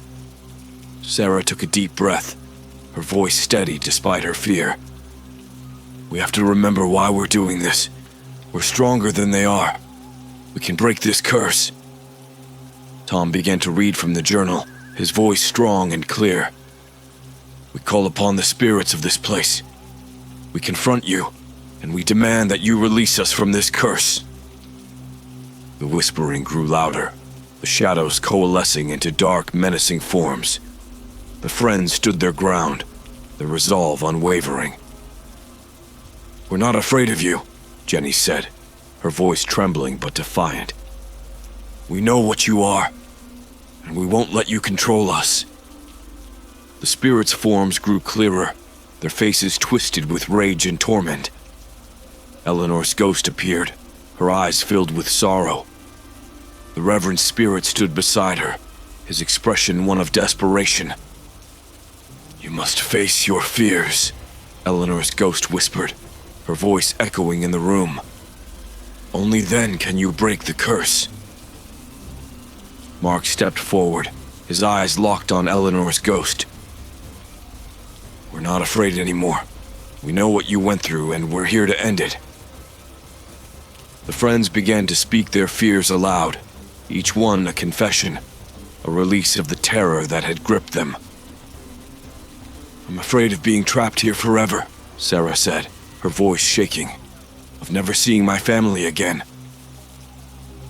Sarah took a deep breath, her voice steady despite her fear. "We have to remember why we're doing this. We're stronger than they are. We can break this curse." Tom began to read from the journal, his voice strong and clear. "We call upon the spirits of this place. We confront you, and we demand that you release us from this curse." The whispering grew louder, the shadows coalescing into dark, menacing forms. The friends stood their ground, their resolve unwavering. "We're not afraid of you," Jenny said, her voice trembling but defiant. "We know what you are, and we won't let you control us." The spirits' forms grew clearer, their faces twisted with rage and torment. Eleanor's ghost appeared, her eyes filled with sorrow. The Reverend's spirit stood beside her, his expression one of desperation. "You must face your fears," Eleanor's ghost whispered, her voice echoing in the room. "Only then can you break the curse." Mark stepped forward, his eyes locked on Eleanor's ghost. "We're not afraid anymore. We know what you went through, and we're here to end it." The friends began to speak their fears aloud, each one a confession, a release of the terror that had gripped them. "I'm afraid of being trapped here forever," Sarah said, her voice shaking. "Of never seeing my family again."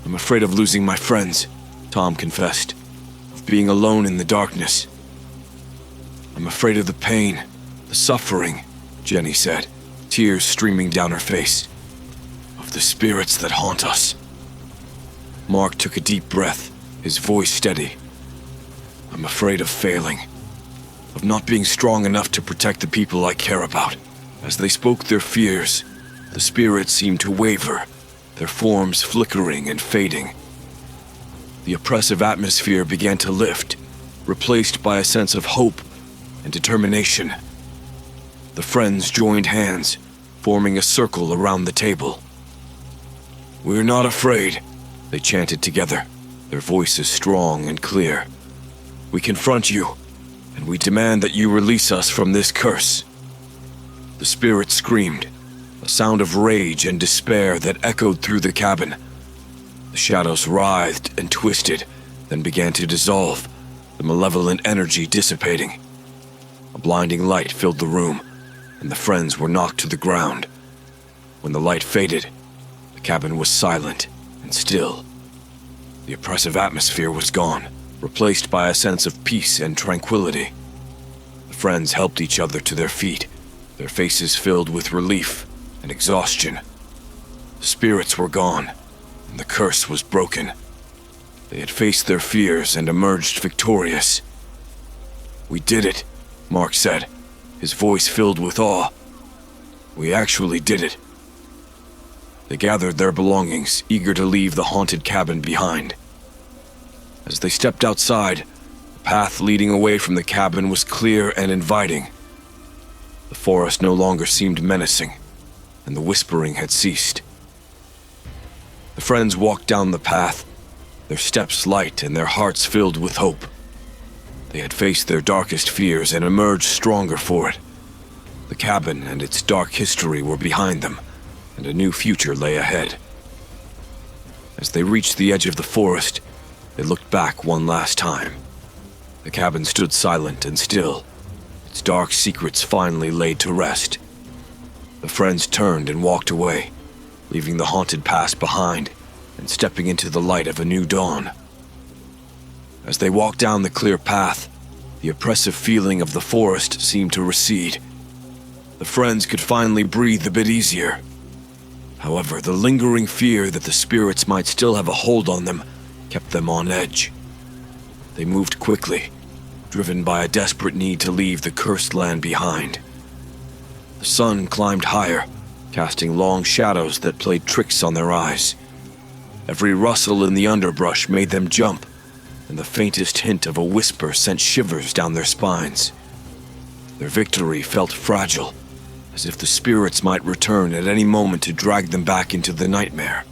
"I'm afraid of losing my friends," Tom confessed, "of being alone in the darkness." "I'm afraid of the pain, the suffering," Jenny said, tears streaming down her face. "Of the spirits that haunt us." Mark took a deep breath, his voice steady. "I'm afraid of failing, of not being strong enough to protect the people I care about." As they spoke their fears, the spirits seemed to waver, their forms flickering and fading. The oppressive atmosphere began to lift, replaced by a sense of hope and determination. The friends joined hands, forming a circle around the table. "We're not afraid," they chanted together, their voices strong and clear. "We confront you, and we demand that you release us from this curse." The spirit screamed, a sound of rage and despair that echoed through the cabin. The shadows writhed and twisted, then began to dissolve, the malevolent energy dissipating. A blinding light filled the room, and the friends were knocked to the ground. When the light faded, the cabin was silent and still. The oppressive atmosphere was gone, replaced by a sense of peace and tranquility. The friends helped each other to their feet, their faces filled with relief and exhaustion. The spirits were gone, and the curse was broken. They had faced their fears and emerged victorious. "We did it," Mark said, his voice filled with awe. "We actually did it." They gathered their belongings, eager to leave the haunted cabin behind. As they stepped outside, the path leading away from the cabin was clear and inviting. The forest no longer seemed menacing, and the whispering had ceased. The friends walked down the path, their steps light and their hearts filled with hope. They had faced their darkest fears and emerged stronger for it. The cabin and its dark history were behind them, and a new future lay ahead. As they reached the edge of the forest, they looked back one last time. The cabin stood silent and still, its dark secrets finally laid to rest. The friends turned and walked away, leaving the haunted past behind and stepping into the light of a new dawn. As they walked down the clear path, the oppressive feeling of the forest seemed to recede. The friends could finally breathe a bit easier. However, the lingering fear that the spirits might still have a hold on them kept them on edge. They moved quickly, driven by a desperate need to leave the cursed land behind. The sun climbed higher, casting long shadows that played tricks on their eyes. Every rustle in the underbrush made them jump, and the faintest hint of a whisper sent shivers down their spines. Their victory felt fragile, as if the spirits might return at any moment to drag them back into the nightmare.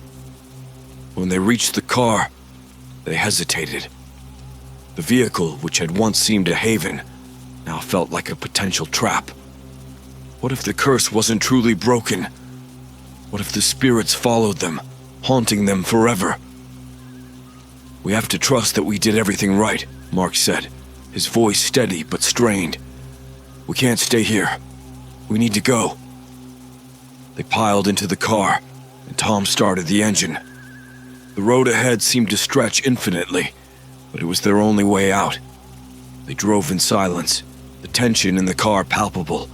When they reached the car, they hesitated. The vehicle, which had once seemed a haven, now felt like a potential trap. What if the curse wasn't truly broken? What if the spirits followed them, haunting them forever? "We have to trust that we did everything right," Mark said, his voice steady but strained. "We can't stay here. We need to go." They piled into the car, and Tom started the engine. The road ahead seemed to stretch infinitely, but it was their only way out. They drove in silence, the tension in the car palpable.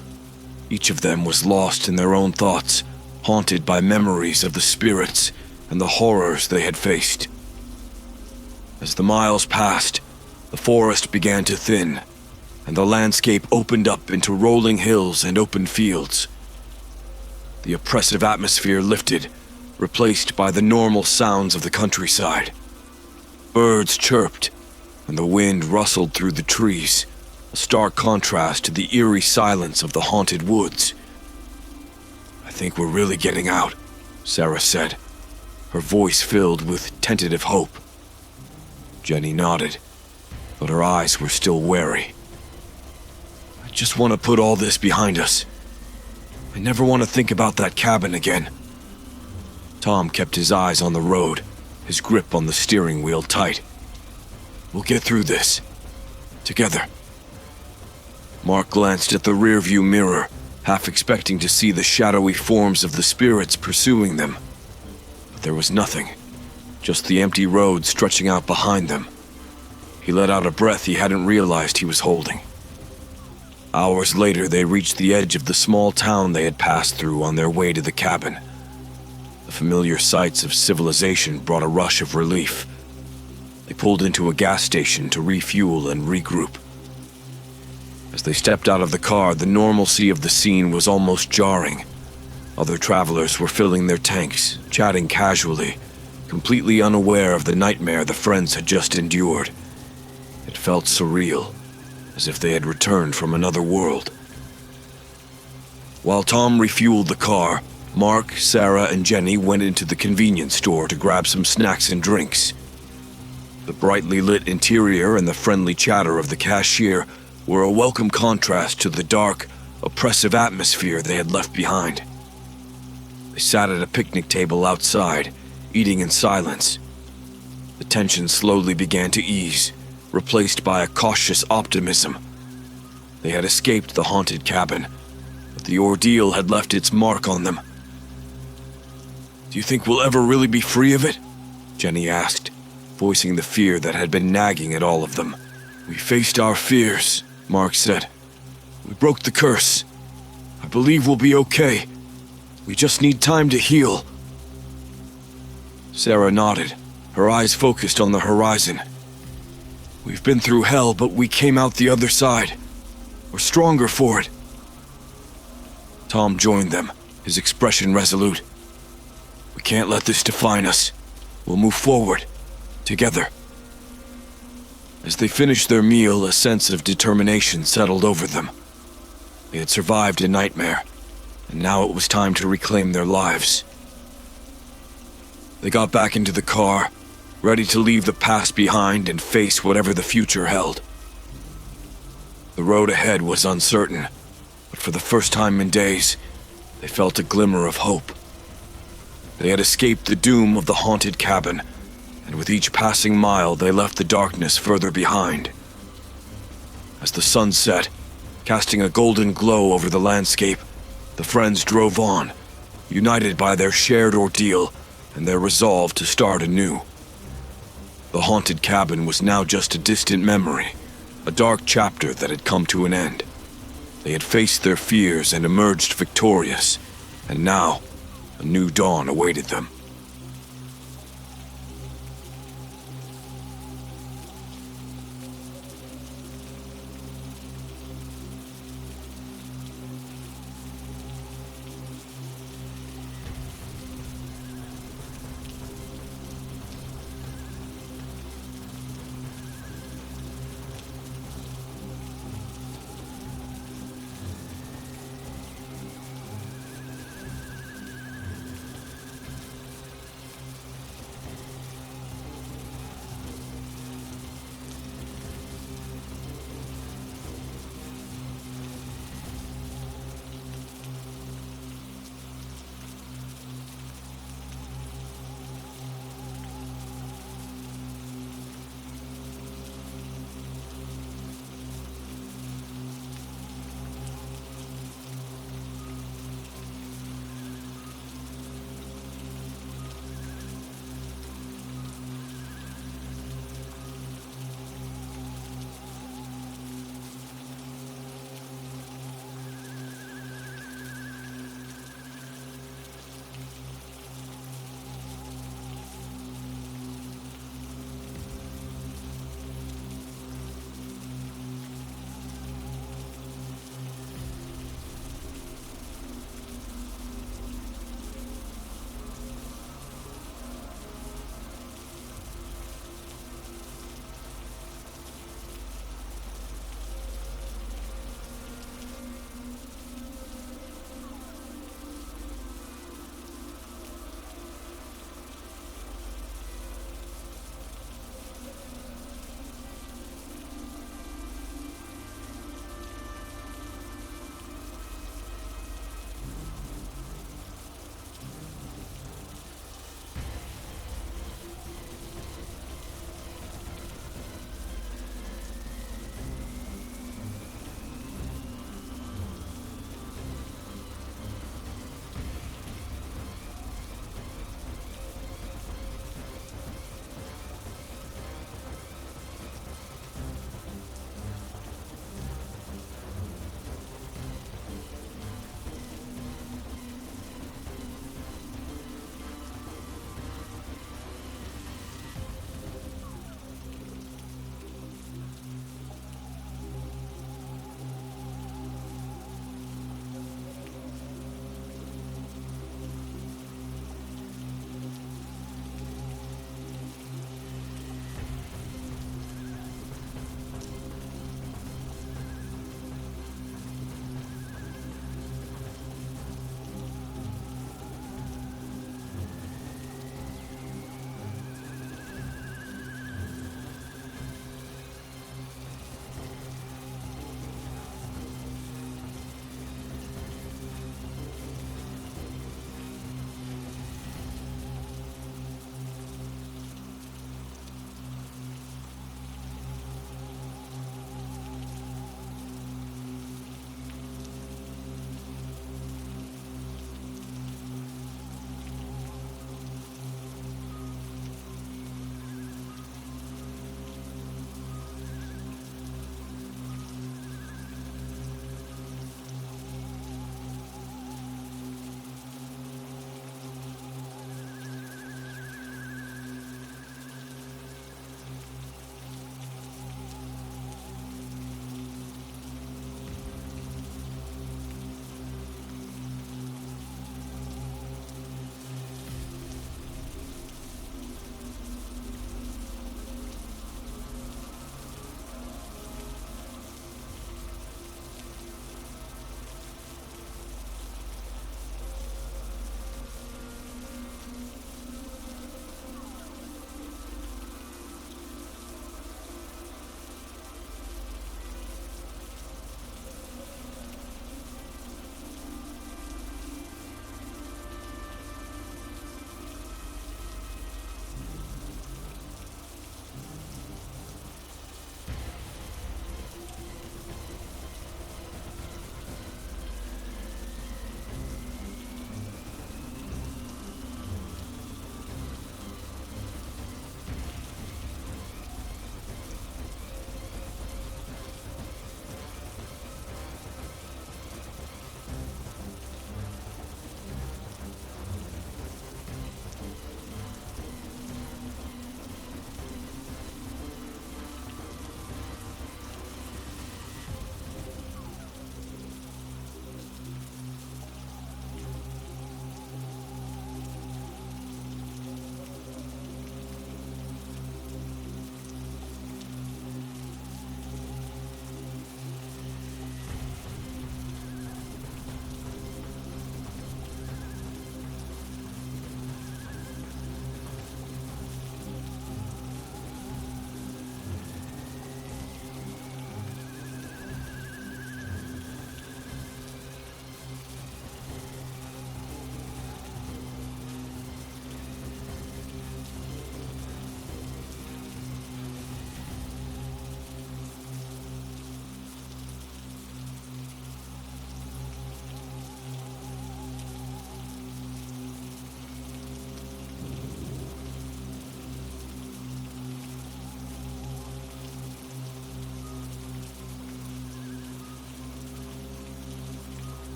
Each of them was lost in their own thoughts, haunted by memories of the spirits and the horrors they had faced. As the miles passed, the forest began to thin, and the landscape opened up into rolling hills and open fields. The oppressive atmosphere lifted, replaced by the normal sounds of the countryside. Birds chirped, and the wind rustled through the trees, a stark contrast to the eerie silence of the haunted woods. "I think we're really getting out," Sarah said, her voice filled with tentative hope. Jenny nodded, but her eyes were still wary. "I just want to put all this behind us. I never want to think about that cabin again." Tom kept his eyes on the road, his grip on the steering wheel tight. "We'll get through this. Together." Mark glanced at the rearview mirror, half expecting to see the shadowy forms of the spirits pursuing them. But there was nothing, just the empty road stretching out behind them. He let out a breath he hadn't realized he was holding. Hours later, they reached the edge of the small town they had passed through on their way to the cabin. The familiar sights of civilization brought a rush of relief. They pulled into a gas station to refuel and regroup. As they stepped out of the car, the normalcy of the scene was almost jarring. Other travelers were filling their tanks, chatting casually, completely unaware of the nightmare the friends had just endured. It felt surreal, as if they had returned from another world. While Tom refueled the car, Mark, Sarah, and Jenny went into the convenience store to grab some snacks and drinks. The brightly lit interior and the friendly chatter of the cashier were a welcome contrast to the dark, oppressive atmosphere they had left behind. They sat at a picnic table outside, eating in silence. The tension slowly began to ease, replaced by a cautious optimism. They had escaped the haunted cabin, but the ordeal had left its mark on them. "Do you think we'll ever really be free of it?" Jenny asked, voicing the fear that had been nagging at all of them. "We faced our fears," Mark said. "We broke the curse. I believe we'll be okay. We just need time to heal." Sarah nodded, her eyes focused on the horizon. "We've been through hell, but we came out the other side. We're stronger for it." Tom joined them, his expression resolute. "We can't let this define us. We'll move forward, together." As they finished their meal, a sense of determination settled over them. They had survived a nightmare, and now it was time to reclaim their lives. They got back into the car, ready to leave the past behind and face whatever the future held. The road ahead was uncertain, but for the first time in days, they felt a glimmer of hope. They had escaped the doom of the haunted cabin, and with each passing mile they left the darkness further behind. As the sun set, casting a golden glow over the landscape, the friends drove on, united by their shared ordeal and their resolve to start anew. The haunted cabin was now just a distant memory, a dark chapter that had come to an end. They had faced their fears and emerged victorious, and now a new dawn awaited them.